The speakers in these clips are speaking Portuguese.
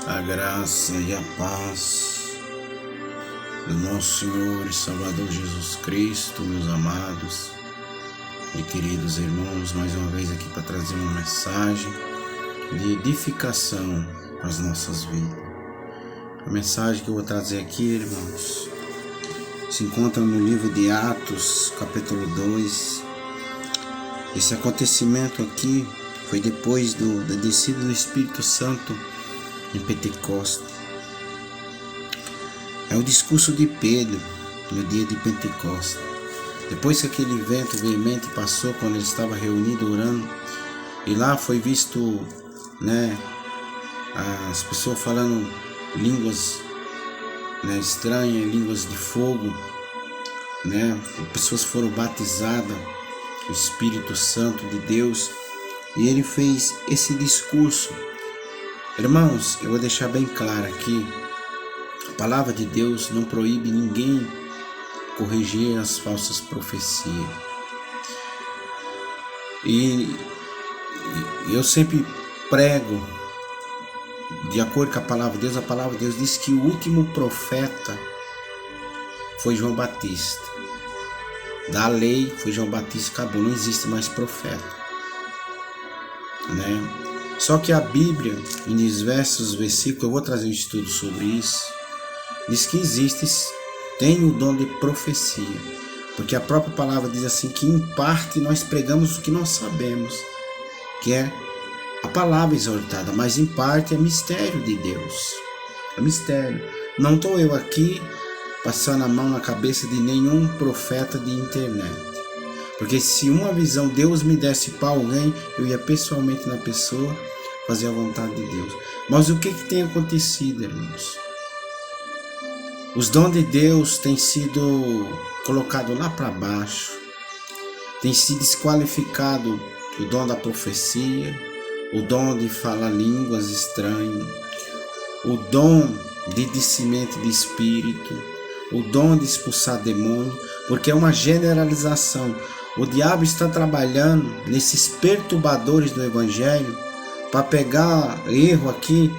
A graça e a paz do nosso Senhor e Salvador Jesus Cristo, meus amados e queridos irmãos, mais uma vez aqui para trazer uma mensagem de edificação para as nossas vidas. A mensagem que eu vou trazer aqui, irmãos, se encontra no livro de Atos, capítulo 2. Esse acontecimento aqui foi depois da descida do Espírito Santo em Pentecostes. É o discurso de Pedro no dia de Pentecostes. Depois que aquele vento veemente passou, quando ele estava reunido orando, e lá foi visto, as pessoas falando línguas, estranhas, línguas de fogo, pessoas foram batizadas, o Espírito Santo de Deus, e ele fez esse discurso. Irmãos, eu vou deixar bem claro aqui, a palavra de Deus não proíbe ninguém corrigir as falsas profecias. E eu sempre prego, de acordo com a palavra de Deus diz que o último profeta foi João Batista. Da lei foi João Batista, acabou, não existe mais profeta. Só que a Bíblia, em diversos versículos, eu vou trazer um estudo sobre isso, diz que tem o dom de profecia, porque a própria palavra diz assim, que em parte nós pregamos o que nós sabemos, que é a palavra exortada, mas em parte é mistério de Deus, é mistério. Não estou eu aqui passando a mão na cabeça de nenhum profeta de internet, porque se uma visão Deus me desse para alguém, eu ia pessoalmente na pessoa fazer a vontade de Deus. Mas o que tem acontecido, irmãos? Os dons de Deus têm sido colocados lá para baixo, tem sido desqualificado o dom da profecia, o dom de falar línguas estranhas, o dom de discernimento de espírito, o dom de expulsar demônio, porque é uma generalização. O diabo está trabalhando nesses perturbadores do evangelho para pegar erro aqui,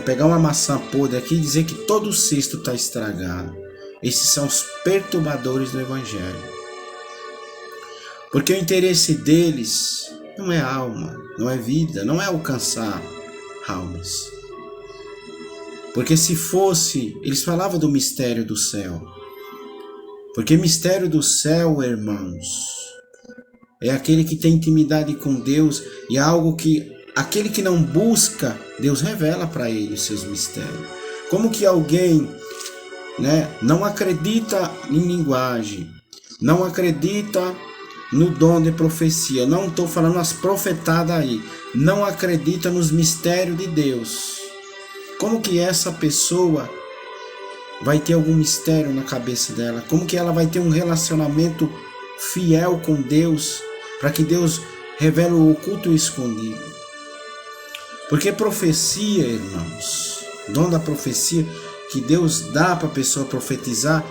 pegar uma maçã podre aqui e dizer que todo o cesto está estragado. Esses são os perturbadores do evangelho. Porque o interesse deles não é alma, não é vida, não é alcançar almas. Porque se fosse, eles falavam do mistério do céu. Porque mistério do céu, irmãos, é aquele que tem intimidade com Deus e é algo que aquele que não busca, Deus revela para ele os seus mistérios. Como que alguém, não acredita em linguagem, não acredita no dom de profecia, não estou falando as profetadas aí, não acredita nos mistérios de Deus. Como que essa pessoa vai ter algum mistério na cabeça dela? Como que ela vai ter um relacionamento fiel com Deus, para que Deus revele o oculto e o escondido? Porque profecia, irmãos, o dom da profecia que Deus dá para a pessoa profetizar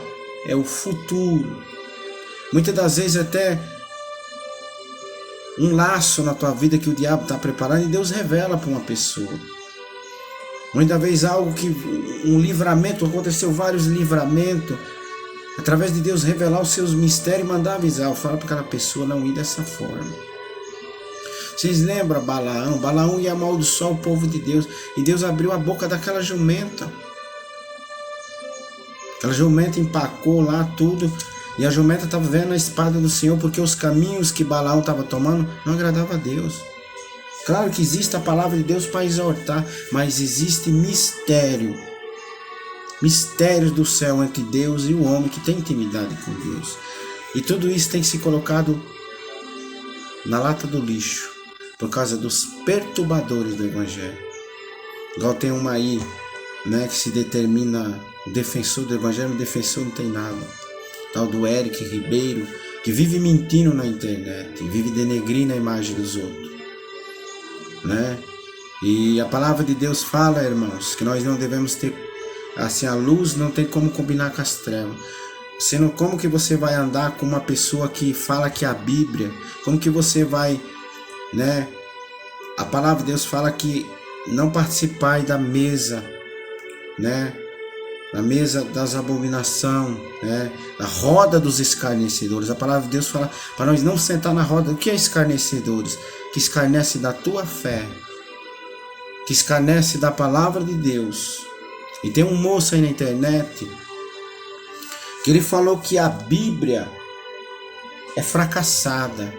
é o futuro. Muitas das vezes até um laço na tua vida que o diabo está preparando e Deus revela para uma pessoa. Muitas vezes algo que, um livramento, aconteceu vários livramentos, através de Deus revelar os seus mistérios e mandar avisar, falar para aquela pessoa não ir dessa forma. Vocês lembram Balaão? Balaão ia amaldiçoar o povo de Deus, e Deus abriu a boca daquela jumenta. Aquela jumenta empacou lá tudo, e a jumenta estava vendo a espada do Senhor, porque os caminhos que Balaão estava tomando não agradavam a Deus. Claro que existe a palavra de Deus para exortar, mas existe mistério. Mistérios do céu entre Deus e o homem que tem intimidade com Deus. E tudo isso tem se colocado na lata do lixo, por causa dos perturbadores do evangelho. Igual tem uma aí, que se determina defensor do evangelho, o defensor não tem nada. Tal do Eric Ribeiro, que vive mentindo na internet, vive denegrindo a imagem dos outros. E a palavra de Deus fala, irmãos, que nós não devemos ter, assim, a luz não tem como combinar com as trevas. Sendo como que você vai andar com uma pessoa que fala que a Bíblia, como que você vai, A palavra de Deus fala que não participar da mesa, né? Na mesa das abominações, né? Na roda dos escarnecedores. A palavra de Deus fala para nós não sentar na roda. O que é escarnecedores? Que escarnece da tua fé, que escarnece da palavra de Deus. E tem um moço aí na internet que ele falou que a Bíblia é fracassada.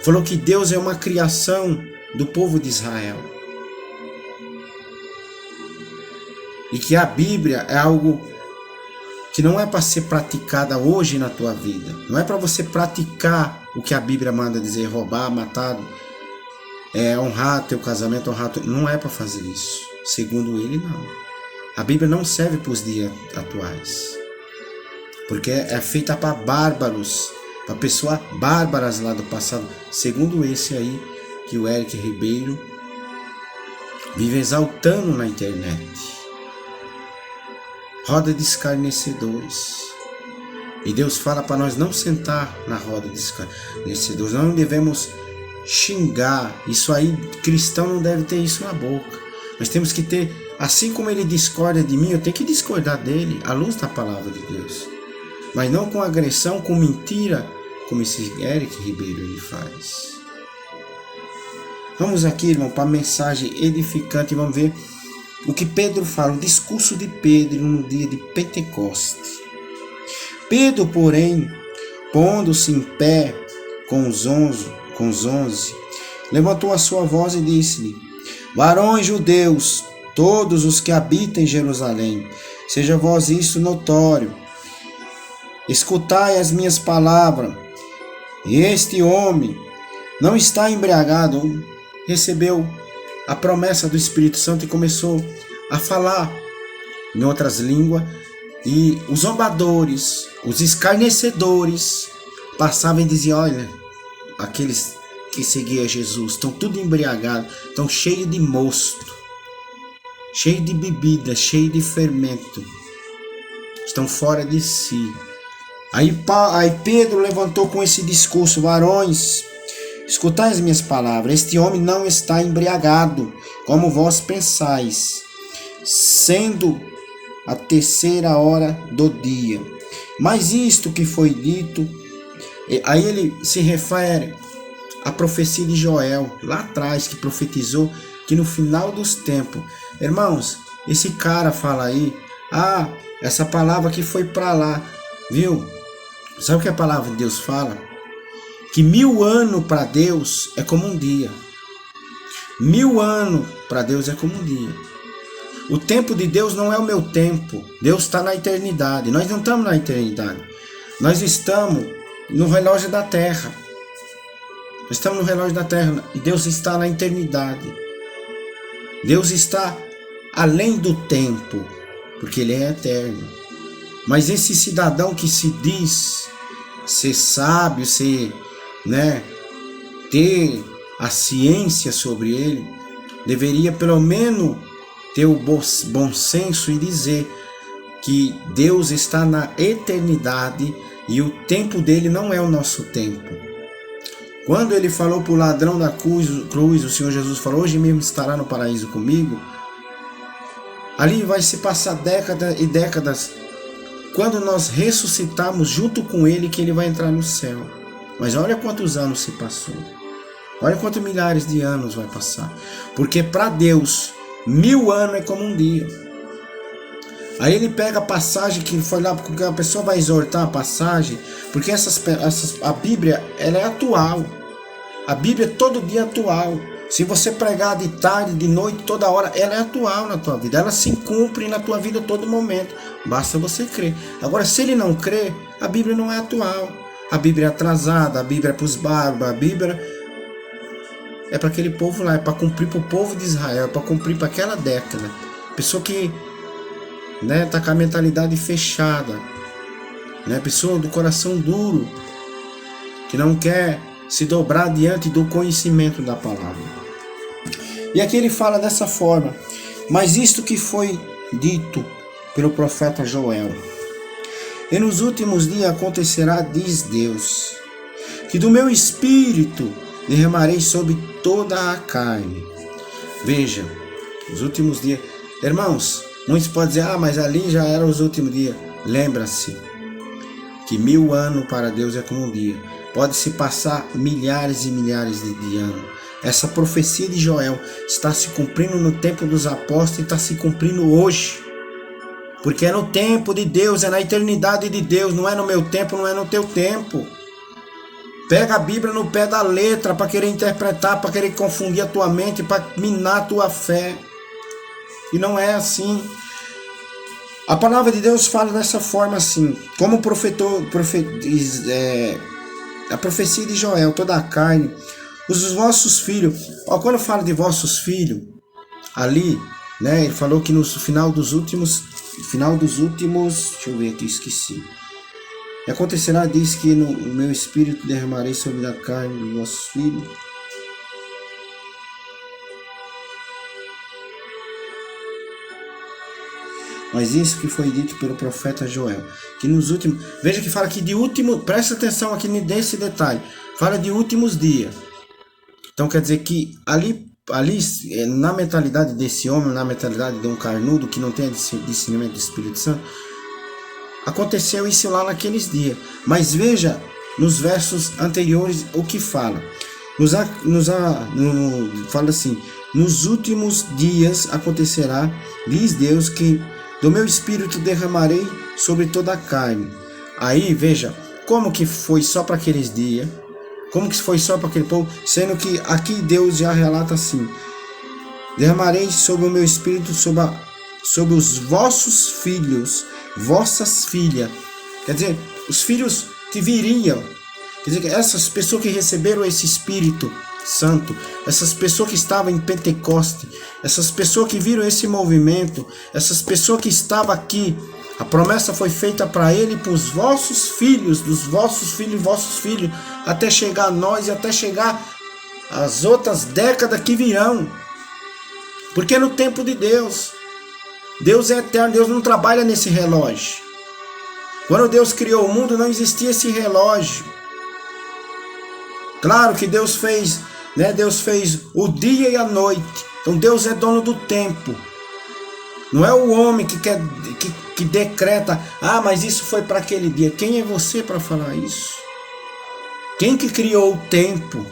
Falou que Deus é uma criação do povo de Israel. E que a Bíblia é algo que não é para ser praticada hoje na tua vida. Não é para você praticar o que a Bíblia manda dizer, roubar, matar, honrar teu casamento, não é para fazer isso. Segundo ele, não. A Bíblia não serve para os dias atuais. Porque é feita para bárbaros, para pessoas bárbaras lá do passado. Segundo esse aí, que o Eric Ribeiro vive exaltando na internet. Roda de escarnecedores. E Deus fala para nós não sentar na roda de escarnecedores. Nós não devemos xingar. Isso aí, cristão não deve ter isso na boca. Nós temos que ter, assim como ele discorda de mim, eu tenho que discordar dele, à luz da palavra de Deus. Mas não com agressão, com mentira, como esse Eric Ribeiro ele faz. Vamos aqui, irmão, para a mensagem edificante. Vamos ver o que Pedro fala, o discurso de Pedro no dia de Pentecoste. Pedro, porém, pondo-se em pé com os 11, levantou a sua voz e disse-lhe: varões judeus, todos os que habitam em Jerusalém, seja vós isso notório. Escutai as minhas palavras. Este homem não está embriagado, recebeu a promessa do Espírito Santo e começou a falar em outras línguas. E os zombadores, os escarnecedores passavam e diziam: olha, aqueles que seguiam Jesus estão tudo embriagados, estão cheios de mosto, cheios de bebida, cheios de fermento, estão fora de si. Aí Pedro levantou com esse discurso: varões, escutai as minhas palavras. Este homem não está embriagado, como vós pensais, sendo a 3ª hora do dia. Mas isto que foi dito, aí ele se refere à profecia de Joel, lá atrás, que profetizou que no final dos tempos, irmãos, esse cara fala aí, essa palavra que foi para lá, viu? Sabe o que a palavra de Deus fala? Que 1000 anos para Deus é como um dia. 1000 anos para Deus é como um dia. O tempo de Deus não é o meu tempo. Deus está na eternidade. Nós não estamos na eternidade. Nós estamos no relógio da terra. Nós estamos no relógio da terra. E Deus está na eternidade. Deus está além do tempo, porque Ele é eterno. Mas esse cidadão que se diz ser sábio, ter a ciência sobre ele, deveria pelo menos ter o bom senso e dizer que Deus está na eternidade e o tempo dele não é o nosso tempo. Quando ele falou para o ladrão da cruz, o Senhor Jesus falou: hoje mesmo estará no paraíso comigo. Ali vai se passar décadas e décadas, quando nós ressuscitarmos junto com ele, que ele vai entrar no céu. Mas olha quantos anos se passou. Olha quantos milhares de anos vai passar. Porque para Deus, 1000 anos é como um dia. Aí ele pega a passagem que foi lá, porque a pessoa vai exortar a passagem, porque a Bíblia, ela é atual. A Bíblia é todo dia atual. Se você pregar de tarde, de noite, toda hora, ela é atual na tua vida. Ela se cumpre na tua vida a todo momento. Basta você crer. Agora, se ele não crê, a Bíblia não é atual. A Bíblia é atrasada, a Bíblia é para os bárbaros, a Bíblia é para aquele povo lá, é para cumprir para o povo de Israel, é para cumprir para aquela década. Pessoa que está com a mentalidade fechada, pessoa do coração duro, que não quer se dobrar diante do conhecimento da palavra. E aqui ele fala dessa forma: mas isto que foi dito pelo profeta Joel: e nos últimos dias acontecerá, diz Deus, que do meu espírito derramarei sobre toda a carne. Veja, Os últimos dias. Irmãos, muitos podem dizer, mas ali já eram os últimos dias. Lembra-se que 1000 anos para Deus é como um dia. Pode-se passar milhares e milhares de anos. Essa profecia de Joel está se cumprindo no tempo dos apóstolos e está se cumprindo hoje. Porque é no tempo de Deus, é na eternidade de Deus, não é no meu tempo, não é no teu tempo. Pega a Bíblia no pé da letra para querer interpretar, para querer confundir a tua mente, para minar a tua fé. E não é assim. A palavra de Deus fala dessa forma assim, como a profecia de Joel, toda a carne, os vossos filhos. Quando fala de vossos filhos, ali, né, ele falou que no final dos últimos, deixa eu ver aqui, esqueci. E acontecerá, diz que no meu espírito derramarei sobre a carne dos vossos filhos. Mas isso que foi dito pelo profeta Joel, que nos últimos, veja que fala aqui de último, presta atenção aqui nesse detalhe, fala de últimos dias. Então quer dizer que ali na mentalidade desse homem, na mentalidade de um carnudo que não tem discernimento do Espírito Santo, aconteceu isso lá naqueles dias. Mas veja nos versos anteriores o que fala. Fala assim, nos últimos dias acontecerá, diz Deus, que do meu espírito derramarei sobre toda a carne. Aí veja como que foi só para aqueles dias, como que foi só para aquele povo, sendo que aqui Deus já relata assim: derramarei sobre o meu espírito sobre os vossos filhos, vossas filhas. Quer dizer, os filhos que viriam, quer dizer, essas pessoas que receberam esse Espírito Santo, essas pessoas que estavam em Pentecoste, essas pessoas que viram esse movimento, essas pessoas que estavam aqui, a promessa foi feita para ele e para os vossos filhos, dos vossos filhos, até chegar a nós e até chegar as outras décadas que virão. Porque no tempo de Deus, Deus é eterno, Deus não trabalha nesse relógio. Quando Deus criou o mundo, não existia esse relógio. Claro que Deus fez, né? Deus fez o dia e a noite. Então Deus é dono do tempo. Não é o homem que decreta, mas isso foi para aquele dia. Quem é você para falar isso? Quem que criou o tempo?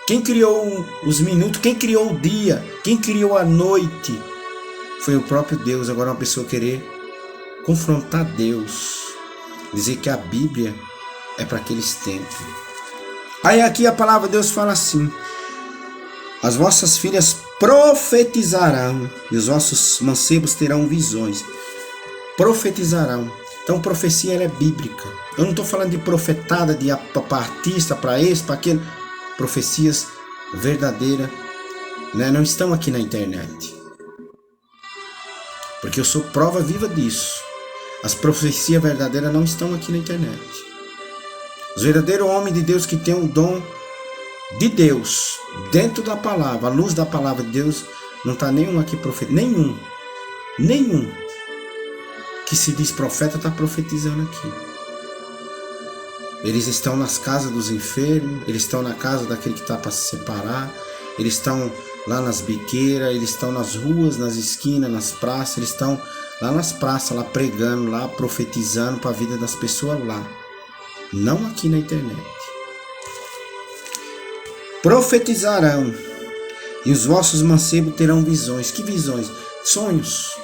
Quem criou os minutos? Quem criou o dia? Quem criou a noite? Foi o próprio Deus. Agora uma pessoa querer confrontar Deus, dizer que a Bíblia é para aqueles tempos. Aí aqui a palavra de Deus fala assim: as vossas filhas profetizarão e os vossos mancebos terão visões. Profetizarão. Então profecia ela é bíblica. Eu não estou falando de profetada, de artista, para esse, para aquele. Profecias verdadeiras, né? Não estão aqui na internet. Porque eu sou prova viva disso. As profecias verdadeiras não estão aqui na internet. Os verdadeiros homens de Deus que têm o dom de Deus dentro da palavra, a luz da palavra de Deus, não está nenhum aqui profeta, nenhum que se diz profeta está profetizando aqui. Eles estão nas casas dos enfermos, eles estão na casa daquele que está para se separar, eles estão lá nas biqueiras, eles estão nas ruas, nas esquinas, nas praças, eles estão lá nas praças, lá pregando, lá profetizando para a vida das pessoas lá. Não aqui na internet. Profetizarão e os vossos mancebos terão visões. Que visões? Sonhos.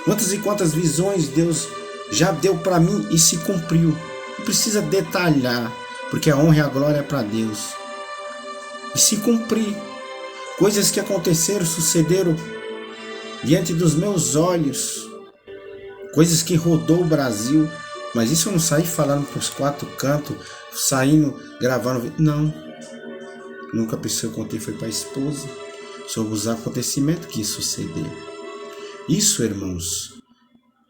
Quantas e quantas visões Deus já deu para mim e se cumpriu. Não precisa detalhar, porque a honra e a glória é para Deus. E se cumprir. Coisas que aconteceram, sucederam diante dos meus olhos. Coisas que rodou o Brasil. Mas isso eu não saí falando para os 4 cantos, saindo, gravando. Não. Nunca pensei, eu contei, foi para a esposa, sobre os acontecimentos que sucederam. Isso, irmãos,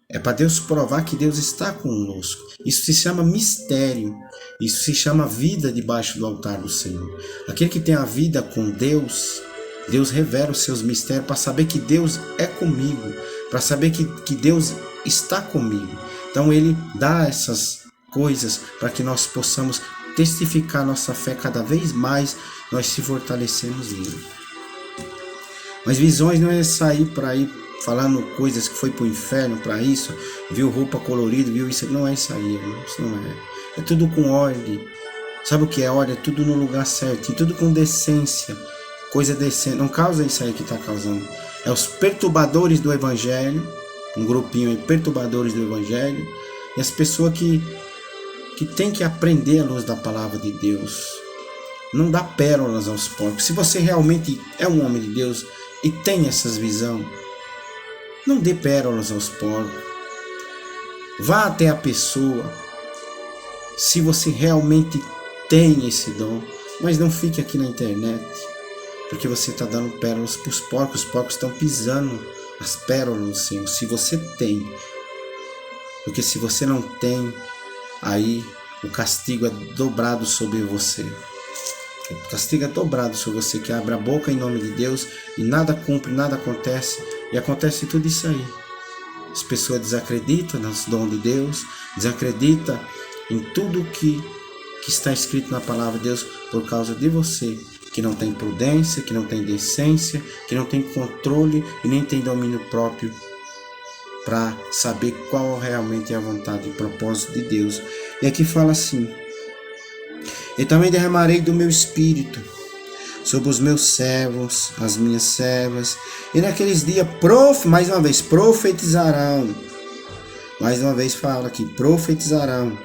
é para Deus provar que Deus está conosco. Isso se chama mistério. Isso se chama vida debaixo do altar do Senhor. Aquele que tem a vida com Deus, Deus revela os seus mistérios para saber que Deus é comigo, para saber que Deus está comigo. Então ele dá essas coisas para que nós possamos testificar nossa fé cada vez mais, nós se fortalecemos nele. Mas visões não é sair para ir falando coisas que foi pro inferno para isso, viu roupa colorida, viu isso. Não é isso aí, irmão. Isso não é. É tudo com ordem. Sabe o que é ordem? É tudo no lugar certo. E tudo com decência. Coisa decente. Não causa isso aí que está causando. É os perturbadores do evangelho. Um grupinho aí, perturbadores do evangelho. E as pessoas que tem que aprender a luz da palavra de Deus. Não dá pérolas aos porcos. Se você realmente é um homem de Deus e tem essas visões, não dê pérolas aos porcos. Vá até a pessoa, se você realmente tem esse dom, mas não fique aqui na internet, porque você está dando pérolas para os porcos estão pisando as pérolas no Senhor, se você tem. Porque se você não tem, aí o castigo é dobrado sobre você. O castigo é dobrado sobre você, que abre a boca em nome de Deus e nada cumpre, nada acontece. E acontece tudo isso aí. As pessoas desacreditam nos dons de Deus, desacreditam em tudo que está escrito na palavra de Deus por causa de você, que não tem prudência, que não tem decência, que não tem controle e nem tem domínio próprio para saber qual realmente é a vontade e propósito de Deus. E aqui fala assim: e também derramarei do meu espírito sobre os meus servos, as minhas servas, e naqueles dias, mais uma vez, profetizarão. Mais uma vez fala aqui, profetizarão.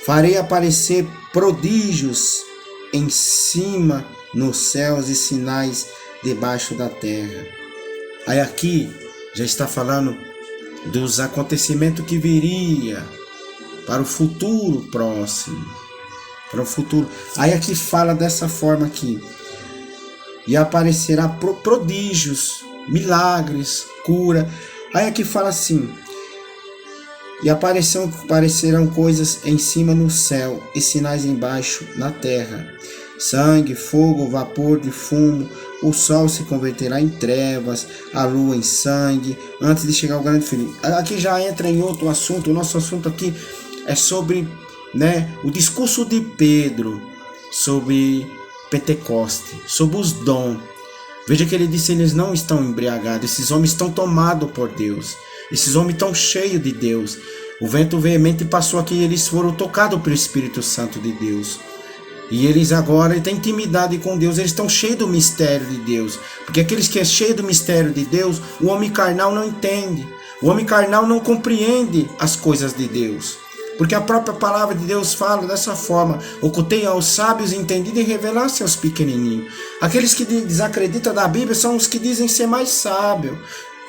Farei aparecer prodígios em cima nos céus e sinais debaixo da terra. Aí aqui já está falando dos acontecimentos que viria para o futuro próximo. Para o futuro. Aí aqui fala dessa forma aqui. E aparecerá prodígios, milagres, cura. Aí aqui fala assim: e aparecerão coisas em cima no céu e sinais embaixo na terra: sangue, fogo, vapor de fumo. O sol se converterá em trevas, a lua em sangue, antes de chegar ao grande fim. Aqui já entra em outro assunto. O nosso assunto aqui é sobre, o discurso de Pedro sobre Pentecoste, sobre os dons. Veja que ele disse: eles não estão embriagados, esses homens estão tomados por Deus, esses homens estão cheios de Deus. O vento veemente passou aqui e eles foram tocados pelo Espírito Santo de Deus. E eles agora têm intimidade com Deus, eles estão cheios do mistério de Deus. Porque aqueles que é cheio do mistério de Deus, o homem carnal não entende. O homem carnal não compreende as coisas de Deus. Porque a própria palavra de Deus fala dessa forma: ocultei aos sábios entendido e revelasse aos pequenininhos. Aqueles que desacreditam da Bíblia são os que dizem ser mais sábios.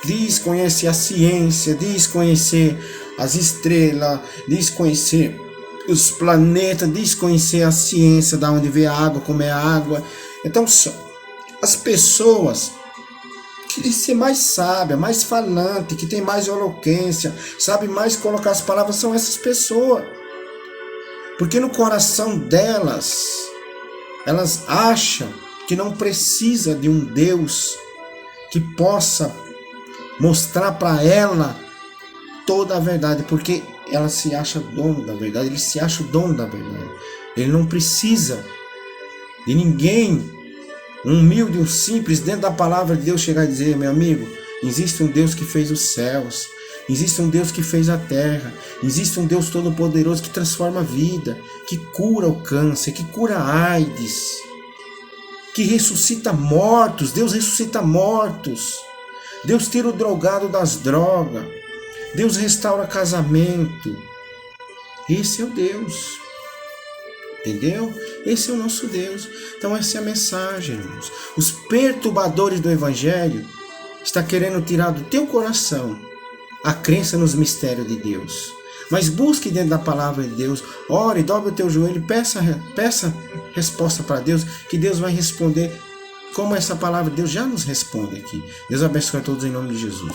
Diz conhecer a ciência, diz conhecer as estrelas, diz conhecer os planetas, diz conhecer a ciência, da onde vem a água, como é a água. Então, as pessoas que dizem ser mais sábia, mais falante, que tem mais eloquência, sabe mais colocar as palavras, são essas pessoas. Porque no coração delas, elas acham que não precisa de um Deus que possa mostrar para ela toda a verdade, porque ela se acha dono da verdade, ele se acha o dono da verdade. Ele não precisa de ninguém, um humilde, um simples, dentro da palavra de Deus, chegar e dizer: meu amigo, existe um Deus que fez os céus, existe um Deus que fez a terra, existe um Deus todo-poderoso que transforma a vida, que cura o câncer, que cura a AIDS, que ressuscita mortos. Deus ressuscita mortos. Deus tira o drogado das drogas. Deus restaura casamento. Esse é o Deus. Entendeu? Esse é o nosso Deus. Então essa é a mensagem, irmãos. Os perturbadores do Evangelho estão querendo tirar do teu coração a crença nos mistérios de Deus. Mas busque dentro da palavra de Deus. Ore, dobre o teu joelho, peça resposta para Deus, que Deus vai responder como essa palavra de Deus já nos responde aqui. Deus abençoe a todos em nome de Jesus.